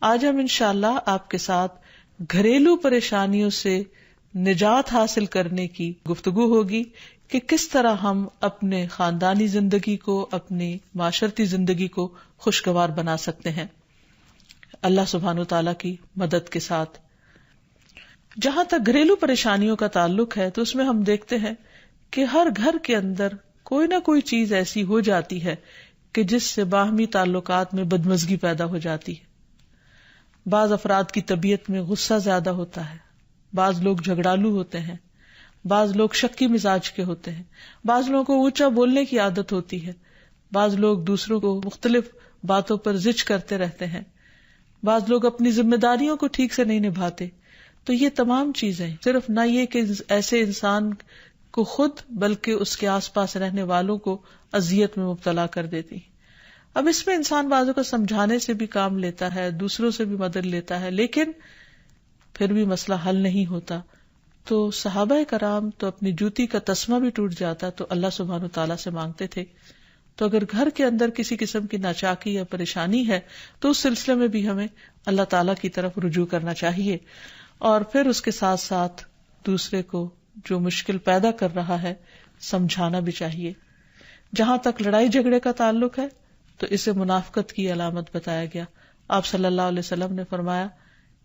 آج ہم انشاءاللہ آپ کے ساتھ گھریلو پریشانیوں سے نجات حاصل کرنے کی گفتگو ہوگی کہ کس طرح ہم اپنے خاندانی زندگی کو، اپنی معاشرتی زندگی کو خوشگوار بنا سکتے ہیں اللہ سبحانہ وتعالی کی مدد کے ساتھ۔ جہاں تک گھریلو پریشانیوں کا تعلق ہے تو اس میں ہم دیکھتے ہیں کہ ہر گھر کے اندر کوئی نہ کوئی چیز ایسی ہو جاتی ہے کہ جس سے باہمی تعلقات میں بدمزگی پیدا ہو جاتی ہے۔ بعض افراد کی طبیعت میں غصہ زیادہ ہوتا ہے، بعض لوگ جھگڑالو ہوتے ہیں، بعض لوگ شکی مزاج کے ہوتے ہیں، بعض لوگوں کو اونچا بولنے کی عادت ہوتی ہے، بعض لوگ دوسروں کو مختلف باتوں پر زج کرتے رہتے ہیں، بعض لوگ اپنی ذمہ داریوں کو ٹھیک سے نہیں نبھاتے۔ تو یہ تمام چیزیں صرف نہ یہ کہ ایسے انسان کو خود بلکہ اس کے آس پاس رہنے والوں کو اذیت میں مبتلا کر دیتی۔ اب اس میں انسان بعضوں کو سمجھانے سے بھی کام لیتا ہے، دوسروں سے بھی مدد لیتا ہے، لیکن پھر بھی مسئلہ حل نہیں ہوتا۔ تو صحابہ کرام تو اپنی جوتی کا تسمہ بھی ٹوٹ جاتا تو اللہ سبحانہ تعالیٰ سے مانگتے تھے۔ تو اگر گھر کے اندر کسی قسم کی ناچاکی یا پریشانی ہے تو اس سلسلے میں بھی ہمیں اللہ تعالیٰ کی طرف رجوع کرنا چاہیے، اور پھر اس کے ساتھ ساتھ دوسرے کو جو مشکل پیدا کر رہا ہے سمجھانا بھی چاہیے۔ جہاں تک لڑائی جھگڑے کا تعلق ہے تو اسے منافقت کی علامت بتایا گیا۔ آپ صلی اللہ علیہ وسلم نے فرمایا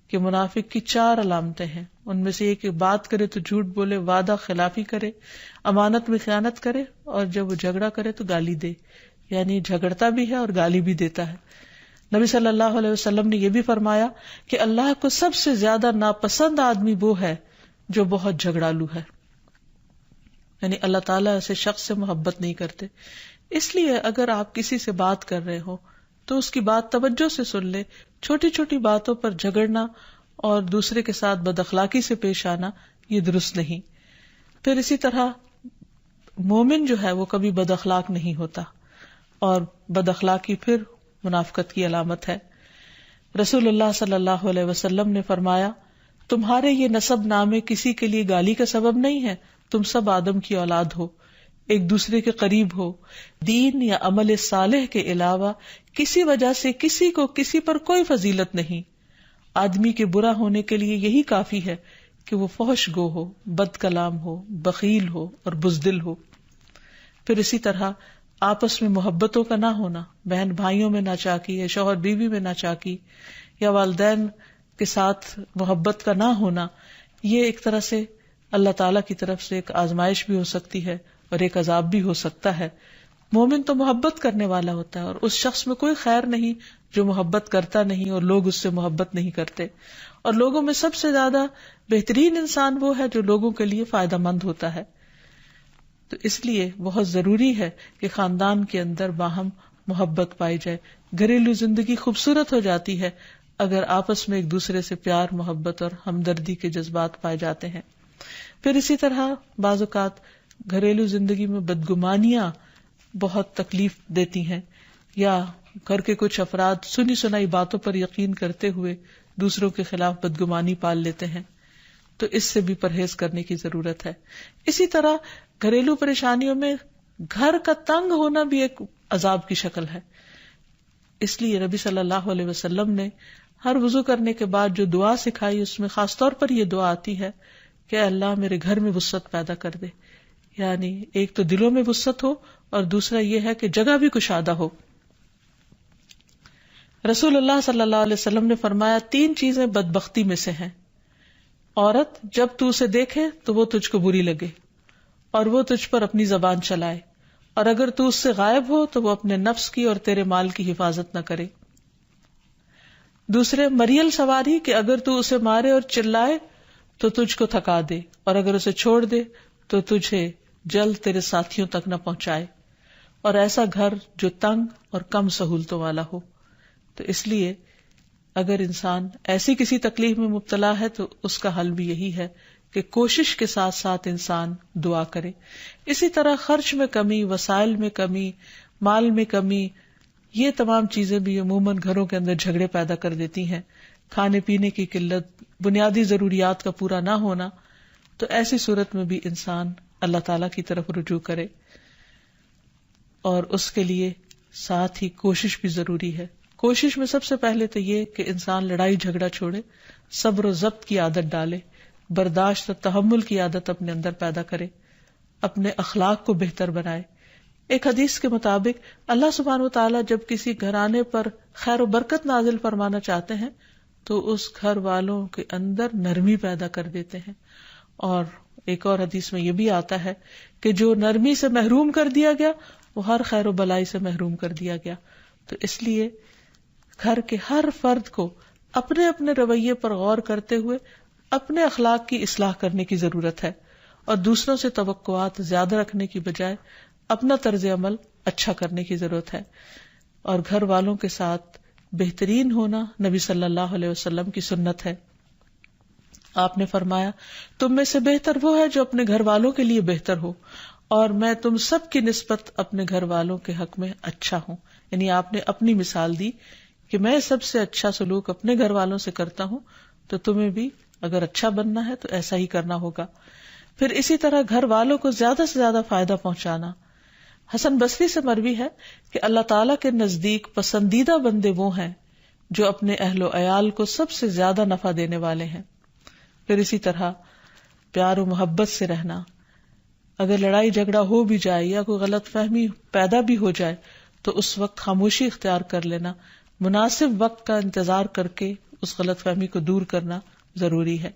کہ منافق کی 4 علامتیں ہیں، ان میں سے ایک بات کرے تو جھوٹ بولے، وعدہ خلافی کرے، امانت میں خیانت کرے، اور جب وہ جھگڑا کرے تو گالی دے، یعنی جھگڑتا بھی ہے اور گالی بھی دیتا ہے۔ نبی صلی اللہ علیہ وسلم نے یہ بھی فرمایا کہ اللہ کو سب سے زیادہ ناپسند آدمی وہ ہے جو بہت جھگڑالو ہے، یعنی اللہ تعالیٰ ایسے شخص سے محبت نہیں کرتے۔ اس لیے اگر آپ کسی سے بات کر رہے ہو تو اس کی بات توجہ سے سن لے، چھوٹی چھوٹی باتوں پر جھگڑنا اور دوسرے کے ساتھ بد اخلاقی سے پیش آنا یہ درست نہیں۔ پھر اسی طرح مومن جو ہے وہ کبھی بد اخلاق نہیں ہوتا، اور بد اخلاقی پھر منافقت کی علامت ہے۔ رسول اللہ صلی اللہ علیہ وسلم نے فرمایا، تمہارے یہ نسب نامے کسی کے لیے گالی کا سبب نہیں ہے، تم سب آدم کی اولاد ہو، ایک دوسرے کے قریب ہو، دین یا عمل صالح کے علاوہ کسی وجہ سے کسی کو کسی پر کوئی فضیلت نہیں۔ آدمی کے برا ہونے کے لیے یہی کافی ہے کہ وہ فحش گو ہو، بد کلام ہو، بخیل ہو اور بزدل ہو۔ پھر اسی طرح آپس میں محبتوں کا نہ ہونا، بہن بھائیوں میں ناچاکی یا شوہر بیوی میں ناچاکی یا والدین کے ساتھ محبت کا نہ ہونا، یہ ایک طرح سے اللہ تعالیٰ کی طرف سے ایک آزمائش بھی ہو سکتی ہے اور ایک عذاب بھی ہو سکتا ہے۔ مومن تو محبت کرنے والا ہوتا ہے، اور اس شخص میں کوئی خیر نہیں جو محبت کرتا نہیں اور لوگ اس سے محبت نہیں کرتے، اور لوگوں میں سب سے زیادہ بہترین انسان وہ ہے جو لوگوں کے لیے فائدہ مند ہوتا ہے۔ تو اس لیے بہت ضروری ہے کہ خاندان کے اندر باہم محبت پائی جائے۔ گھریلو زندگی خوبصورت ہو جاتی ہے اگر آپس میں ایک دوسرے سے پیار، محبت اور ہمدردی کے جذبات پائے جاتے ہیں۔ پھر اسی طرح بعض اوقات گھریلو زندگی میں بدگمانیاں بہت تکلیف دیتی ہیں، یا گھر کے کچھ افراد سنی سنائی باتوں پر یقین کرتے ہوئے دوسروں کے خلاف بدگمانی پال لیتے ہیں، تو اس سے بھی پرہیز کرنے کی ضرورت ہے۔ اسی طرح گھریلو پریشانیوں میں گھر کا تنگ ہونا بھی ایک عذاب کی شکل ہے۔ اس لیے نبی صلی اللہ علیہ وسلم نے ہر وضو کرنے کے بعد جو دعا سکھائی اس میں خاص طور پر یہ دعا آتی ہے کہ اللہ میرے گھر میں وسعت پیدا کر دے، یعنی ایک تو دلوں میں وسعت ہو اور دوسرا یہ ہے کہ جگہ بھی کشادہ ہو۔ رسول اللہ صلی اللہ علیہ وسلم نے فرمایا 3 چیزیں بدبختی میں سے ہیں۔ عورت جب تو اسے دیکھے تو وہ تجھ کو بری لگے اور وہ تجھ پر اپنی زبان چلائے، اور اگر تو اس سے غائب ہو تو وہ اپنے نفس کی اور تیرے مال کی حفاظت نہ کرے۔ دوسرے، مریل سواری کہ اگر تو اسے مارے اور چلائے تو تجھ کو تھکا دے، اور اگر اسے چھوڑ دے تو تجھے جلد تیرے ساتھیوں تک نہ پہنچائے، اور ایسا گھر جو تنگ اور کم سہولتوں والا ہو۔ تو اس لیے اگر انسان ایسی کسی تکلیف میں مبتلا ہے تو اس کا حل بھی یہی ہے کہ کوشش کے ساتھ ساتھ انسان دعا کرے۔ اسی طرح خرچ میں کمی، وسائل میں کمی، مال میں کمی، یہ تمام چیزیں بھی عموماً گھروں کے اندر جھگڑے پیدا کر دیتی ہیں۔ کھانے پینے کی قلت، بنیادی ضروریات کا پورا نہ ہونا، تو ایسی صورت میں بھی انسان اللہ تعالیٰ کی طرف رجوع کرے، اور اس کے لیے ساتھ ہی کوشش بھی ضروری ہے۔ کوشش میں سب سے پہلے تو یہ کہ انسان لڑائی جھگڑا چھوڑے، صبر و ضبط کی عادت ڈالے، برداشت اور تحمل کی عادت اپنے اندر پیدا کرے، اپنے اخلاق کو بہتر بنائے۔ ایک حدیث کے مطابق اللہ سبحانہ وتعالی جب کسی گھرانے پر خیر و برکت نازل فرمانا چاہتے ہیں تو اس گھر والوں کے اندر نرمی پیدا کر دیتے ہیں۔ اور ایک اور حدیث میں یہ بھی آتا ہے کہ جو نرمی سے محروم کر دیا گیا وہ ہر خیر و بلائی سے محروم کر دیا گیا۔ تو اس لیے گھر کے ہر فرد کو اپنے اپنے رویے پر غور کرتے ہوئے اپنے اخلاق کی اصلاح کرنے کی ضرورت ہے، اور دوسروں سے توقعات زیادہ رکھنے کی بجائے اپنا طرز عمل اچھا کرنے کی ضرورت ہے۔ اور گھر والوں کے ساتھ بہترین ہونا نبی صلی اللہ علیہ وسلم کی سنت ہے۔ آپ نے فرمایا، تم میں سے بہتر وہ ہے جو اپنے گھر والوں کے لیے بہتر ہو، اور میں تم سب کی نسبت اپنے گھر والوں کے حق میں اچھا ہوں۔ یعنی آپ نے اپنی مثال دی کہ میں سب سے اچھا سلوک اپنے گھر والوں سے کرتا ہوں، تو تمہیں بھی اگر اچھا بننا ہے تو ایسا ہی کرنا ہوگا۔ پھر اسی طرح گھر والوں کو زیادہ سے زیادہ فائدہ پہنچانا۔ حسن بصری سے مروی ہے کہ اللہ تعالیٰ کے نزدیک پسندیدہ بندے وہ ہیں جو اپنے اہل و عیال کو سب سے زیادہ نفع دینے والے ہیں۔ پھر اسی طرح پیار و محبت سے رہنا۔ اگر لڑائی جھگڑا ہو بھی جائے یا کوئی غلط فہمی پیدا بھی ہو جائے تو اس وقت خاموشی اختیار کر لینا، مناسب وقت کا انتظار کر کے اس غلط فہمی کو دور کرنا ضروری ہے۔